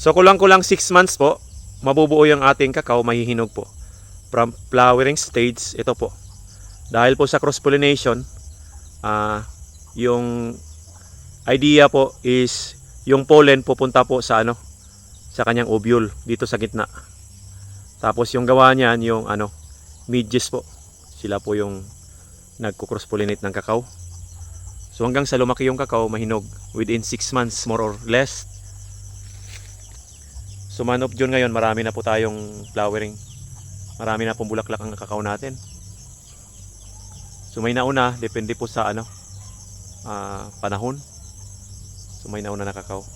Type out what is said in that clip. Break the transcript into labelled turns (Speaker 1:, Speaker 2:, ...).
Speaker 1: So kulang-kulang 6 months po, mabubuo yung ating kakao, mahihinog po. From flowering stage, ito po. Dahil po sa cross-pollination, yung idea po is yung pollen pupunta po sa sa kanyang ovule dito sa gitna. Tapos yung gawa niyan, yung midges po. Sila po yung nagko-cross-pollinate ng kakao. So hanggang sa lumaki yung kakao, mahinog within 6 months more or less. So man of June ngayon, marami na po tayong flowering. Marami na pong bulaklak ang kakao natin. So may nauna, depende po sa panahon. So may nauna na kakao.